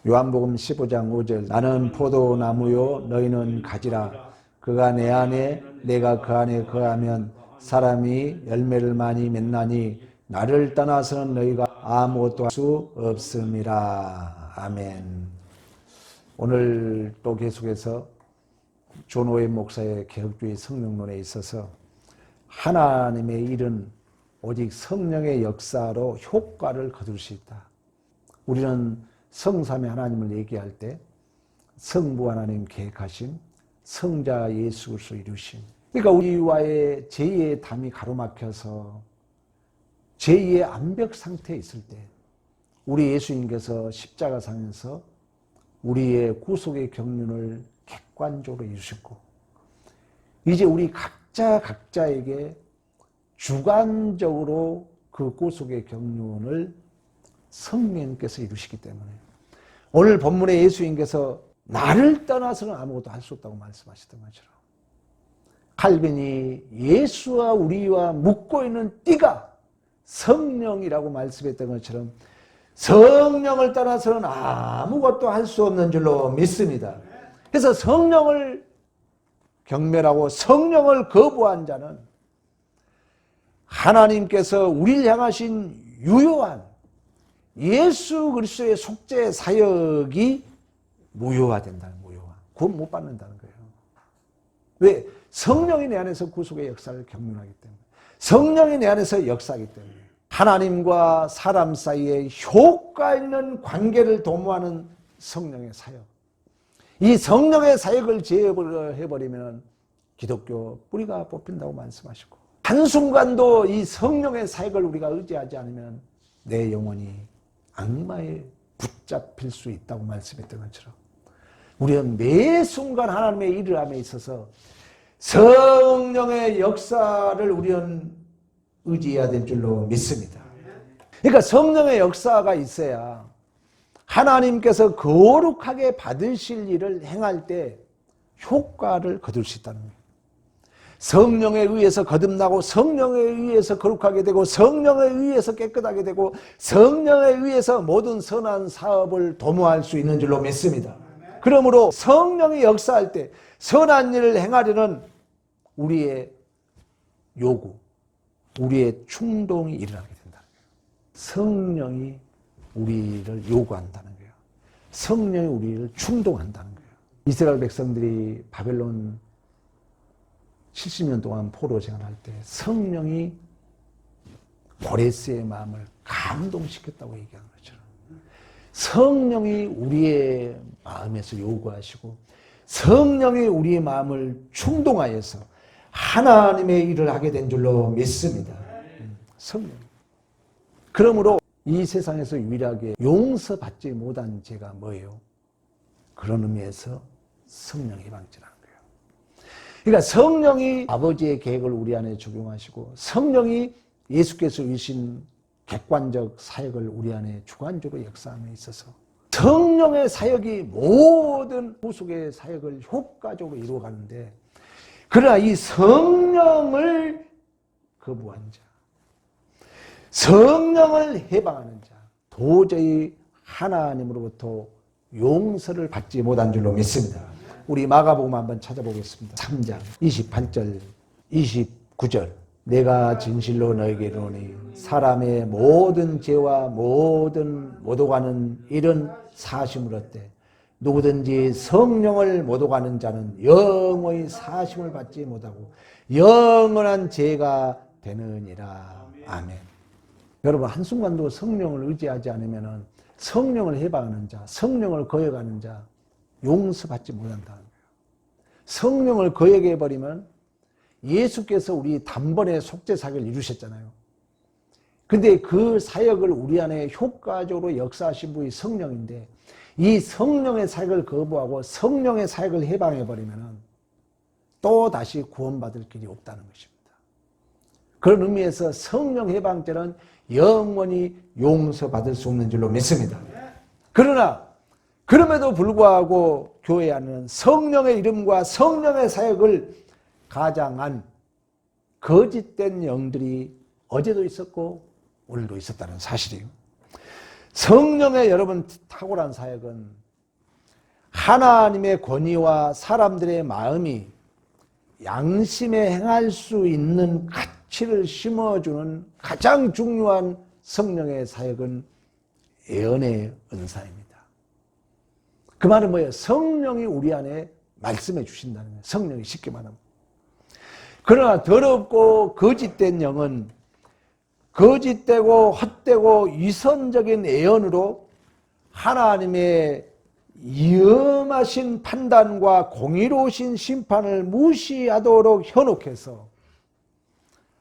요한복음 15장 5절 나는 포도나무요 너희는 가지라. 그가 내 안에 내가 그 안에 거하면 사람이 열매를 많이 맺나니 나를 떠나서는 너희가 아무것도 할 수 없음이라. 아멘. 오늘 또 계속해서 존 오웬 목사의 개혁주의 성령론에 있어서 하나님의 일은 오직 성령의 역사로 효과를 거둘 수 있다. 우리는 성삼위 하나님을 얘기할 때 성부 하나님 계획하심, 성자 예수 그리스도 이루심. 그러니까 우리와의 제2의 담이 가로막혀서 제2의 암벽 상태에 있을 때 우리 예수님께서 십자가상에서 우리의 구속의 경륜을 객관적으로 이루셨고 이제 우리 각자에게 주관적으로 그 구속의 경륜을 성령님께서 이루시기 때문에 오늘 본문에 예수님께서 나를 떠나서는 아무것도 할 수 없다고 말씀하셨던 것처럼 칼빈이 예수와 우리와 묶고 있는 띠가 성령이라고 말씀했던 것처럼 성령을 떠나서는 아무것도 할 수 없는 줄로 믿습니다. 그래서 성령을 경멸하고 성령을 거부한 자는 하나님께서 우리를 향하신 유효한 예수 그리스도의 속죄 사역이 무효화된다는 무효화. 구원 못 받는다는 거예요. 왜? 성령이 내 안에서 구속의 역사를 경륜하기 때문에 성령이 내 안에서 역사하기 때문에 하나님과 사람 사이에 효과 있는 관계를 도모하는 성령의 사역. 이 성령의 사역을 제어해버리면 기독교 뿌리가 뽑힌다고 말씀하시고 한순간도 이 성령의 사역을 우리가 의지하지 않으면 내 영혼이 악마에 붙잡힐 수 있다고 말씀했던 것처럼 우리는 매 순간 하나님의 일을 함에 있어서 성령의 역사를 우리는 의지해야 될 줄로 믿습니다. 그러니까 성령의 역사가 있어야 하나님께서 거룩하게 받으실 일을 행할 때 효과를 거둘 수 있다는 거예요. 성령에 의해서 거듭나고 성령에 의해서 거룩하게 되고 성령에 의해서 깨끗하게 되고 성령에 의해서 모든 선한 사업을 도모할 수 있는 줄로 믿습니다. 그러므로 성령이 역사할 때 선한 일을 행하려는 우리의 요구, 우리의 충동이 일어나게 된다는 거예요. 성령이 우리를 요구한다는 거예요. 성령이 우리를 충동한다는 거예요. 이스라엘 백성들이 바벨론 70년 동안 포로 생활할 때 성령이 고레스의 마음을 감동시켰다고 얘기하는 것처럼 성령이 우리의 마음에서 요구하시고 성령이 우리의 마음을 충동하여서 하나님의 일을 하게 된 줄로 믿습니다. 성령. 그러므로 이 세상에서 유일하게 용서받지 못한 죄가 뭐예요? 그런 의미에서 성령 해방죄라는 거예요. 그러니까 성령이 아버지의 계획을 우리 안에 적용하시고 성령이 예수께서 이루신 객관적 사역을 우리 안에 주관적으로 역사함에 있어서 성령의 사역이 모든 구속의 사역을 효과적으로 이루어가는데 그러나 이 성령을 거부한 자, 성령을 해방하는 자 도저히 하나님으로부터 용서를 받지 못한 줄로 믿습니다. 우리 마가복음 한번 찾아보겠습니다. 3장 28절 29절 내가 진실로 너에게 이르노니 사람의 모든 죄와 모든 못 오가는 일은 사심을 얻되 누구든지 성령을 못 오가는 자는 영원히 사심을 받지 못하고 영원한 죄가 되느니라. 아멘. 여러분 한순간도 성령을 의지하지 않으면 성령을 해방하는 자, 성령을 거역하는 자 용서받지 못한다는 거예요. 성령을 거역해버리면 예수께서 우리 단번에 속죄 사역을 이루셨잖아요. 근데 그 사역을 우리 안에 효과적으로 역사하신 분이 성령인데 이 성령의 사역을 거부하고 성령의 사역을 해방해버리면 또 다시 구원받을 길이 없다는 것입니다. 그런 의미에서 성령 해방죄는 영원히 용서받을 수 없는 줄로 믿습니다. 그러나 그럼에도 불구하고 교회 안에는 성령의 이름과 성령의 사역을 가장한 거짓된 영들이 어제도 있었고 오늘도 있었다는 사실이에요. 성령의 여러분 탁월한 사역은 하나님의 권위와 사람들의 마음이 양심에 행할 수 있는 가치를 심어주는 가장 중요한 성령의 사역은 예언의 은사입니다. 그 말은 뭐예요? 성령이 우리 안에 말씀해 주신다는 거예요. 성령이 쉽게 말하면. 그러나 더럽고 거짓된 영은 거짓되고 헛되고 위선적인 예언으로 하나님의 위험하신 판단과 공의로우신 심판을 무시하도록 현혹해서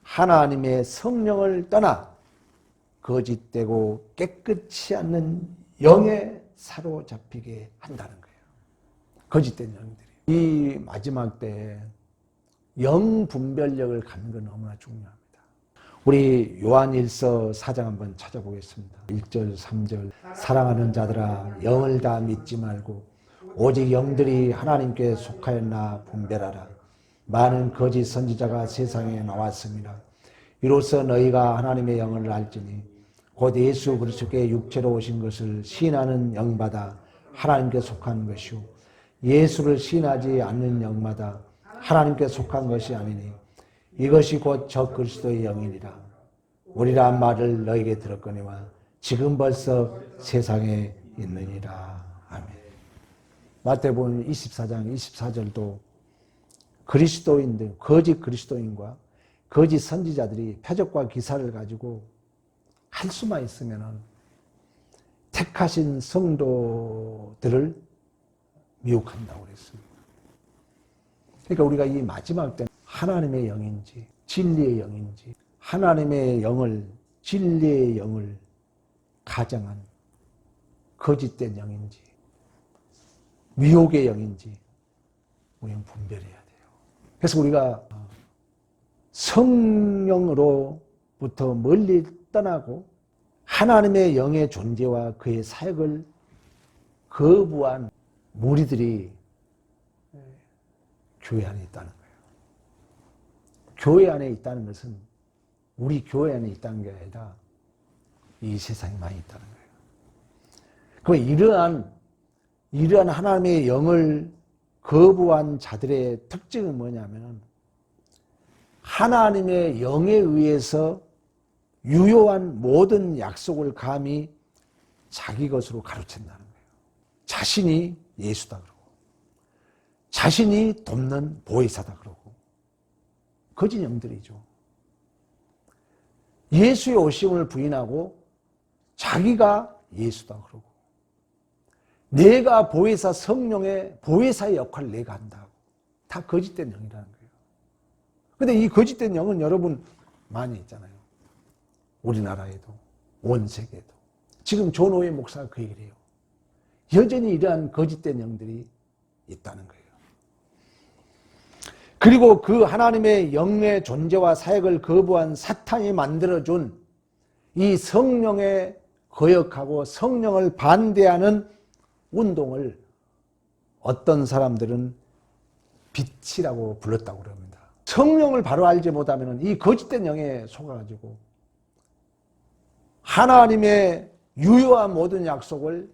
하나님의 성령을 떠나 거짓되고 깨끗치 않는 영에 사로잡히게 한다는 거예요. 거짓된 영들이. 이 마지막 때에 영 분별력을 갖는 건 너무나 중요합니다. 우리 요한일서 4장 한번 찾아보겠습니다. 1절 3절 사랑하는 자들아 영을 다 믿지 말고 오직 영들이 하나님께 속하였나 분별하라. 많은 거짓 선지자가 세상에 나왔습니다. 이로써 너희가 하나님의 영을 알지니 곧 예수 그리스도께 육체로 오신 것을 시인하는 영마다 하나님께 속한 것이요 예수를 시인하지 않는 영마다 하나님께 속한 것이 아니니 이것이 곧 저 그리스도의 영이니라. 우리라 말을 너에게 들었거니와 지금 벌써 세상에 있느니라. 아멘. 마태복음 24장 24절도 그리스도인들, 거짓 그리스도인과 거짓 선지자들이 표적과 기사를 가지고 할 수만 있으면 택하신 성도들을 미혹한다고 그랬습니다. 그러니까 우리가 이 마지막 때 하나님의 영인지 진리의 영인지 하나님의 영을 진리의 영을 가장한 거짓된 영인지 미혹의 영인지 우리는 분별해야 돼요. 그래서 우리가 성령으로부터 멀리 떠나고 하나님의 영의 존재와 그의 사역을 거부한 무리들이 교회 안에 있다는 거예요. 교회 안에 있다는 것은 우리 교회 안에 있다는 게 아니라 이 세상에 많이 있다는 거예요. 이러한 하나님의 영을 거부한 자들의 특징은 뭐냐면 하나님의 영에 의해서 유효한 모든 약속을 감히 자기 것으로 가로챈다는 거예요. 자신이 예수다 그러고 자신이 돕는 보혜사다 그러고 거짓 영들이죠. 예수의 오심을 부인하고 자기가 예수다 그러고 내가 보혜사 성령의 보혜사의 역할을 내가 한다고 다 거짓된 영이라는 거예요. 그런데 이 거짓된 영은 여러분 많이 있잖아요. 우리나라에도 온 세계에도. 지금 존오웨이 목사가 그 얘기를 해요. 여전히 이러한 거짓된 영들이 있다는 거예요. 그리고 그 하나님의 영의 존재와 사역을 거부한 사탄이 만들어준 이 성령에 거역하고 성령을 반대하는 운동을 어떤 사람들은 빛이라고 불렀다고 그럽니다. 성령을 바로 알지 못하면 이 거짓된 영에 속아가지고 하나님의 유효한 모든 약속을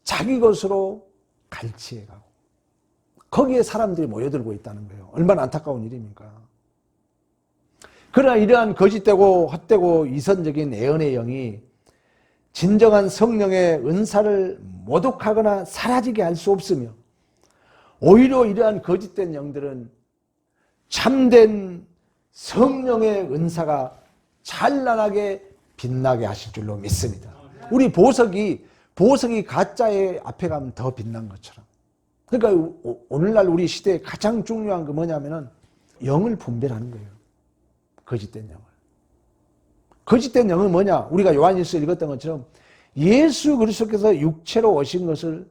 자기 것으로 갈취해가고 거기에 사람들이 모여들고 있다는 거예요. 얼마나 안타까운 일입니까? 그러나 이러한 거짓되고 헛되고 이선적인 예언의 영이 진정한 성령의 은사를 모독하거나 사라지게 할 수 없으며 오히려 이러한 거짓된 영들은 참된 성령의 은사가 찬란하게 빛나게 하실 줄로 믿습니다. 우리 보석이 가짜의 앞에 가면 더 빛난 것처럼. 그러니까 오늘날 우리 시대에 가장 중요한 거 뭐냐면은 영을 분별하는 거예요. 거짓된 영을. 거짓된 영은 뭐냐? 우리가 요한일서 읽었던 것처럼 예수 그리스도께서 육체로 오신 것을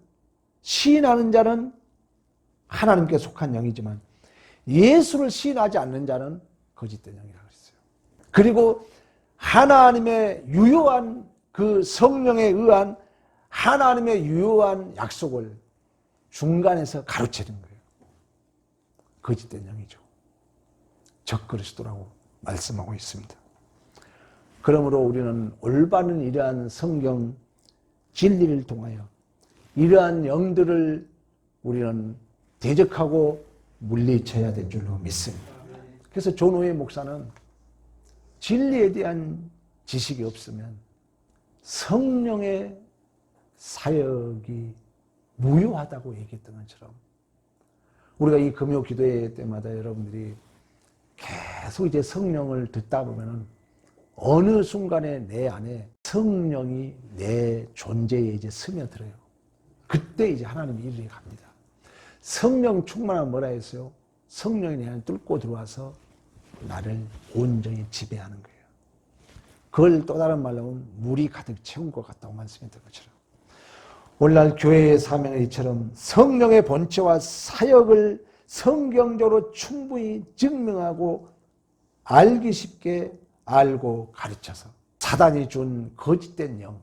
시인하는 자는 하나님께 속한 영이지만 예수를 시인하지 않는 자는 거짓된 영이라고 했어요. 그리고 하나님의 유효한 그 성령에 의한 하나님의 유효한 약속을 중간에서 가로채는 거예요. 거짓된 영이죠. 적그리스도라고 말씀하고 있습니다. 그러므로 우리는 올바른 이러한 성경 진리를 통하여 이러한 영들을 우리는 대적하고 물리쳐야 될 줄로 믿습니다. 그래서 존 오웨이 목사는 진리에 대한 지식이 없으면 성령의 사역이 무효하다고 얘기했던 것처럼 우리가 이 금요 기도회 때마다 여러분들이 계속 이제 성령을 듣다 보면은 어느 순간에 내 안에 성령이 내 존재에 이제 스며들어요. 그때 이제 하나님의 일이 갑니다. 성령 충만하면 뭐라 했어요? 성령이 내 안에 뚫고 들어와서 나를 온전히 지배하는 거예요. 그걸 또 다른 말로 하면 물이 가득 채운 것 같다고 말씀했던 것처럼 오늘날 교회의 사명은 이처럼 성령의 본체와 사역을 성경적으로 충분히 증명하고 알기 쉽게 알고 가르쳐서 사단이 준 거짓된 영,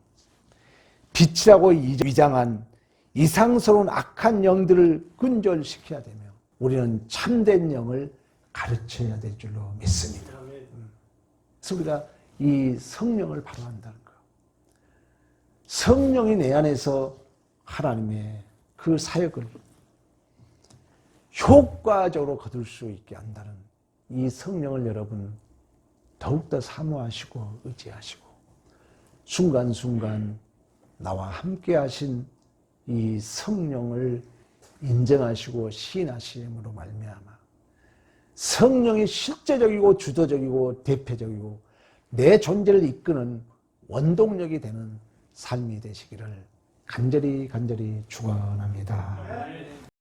빛이라고 위장한 이상스러운 악한 영들을 근절시켜야 되며 우리는 참된 영을 가르쳐야 될 줄로 믿습니다. 그래서 우리가 이 성령을 바로 한다는 거. 성령이 내 안에서 하나님의 그 사역을 효과적으로 거둘 수 있게 한다는 이 성령을 여러분 더욱더 사모하시고 의지하시고 순간순간 나와 함께 하신 이 성령을 인정하시고 시인하심으로 말미암아 성령이 실제적이고 주도적이고 대표적이고 내 존재를 이끄는 원동력이 되는 삶이 되시기를 간절히 축원합니다.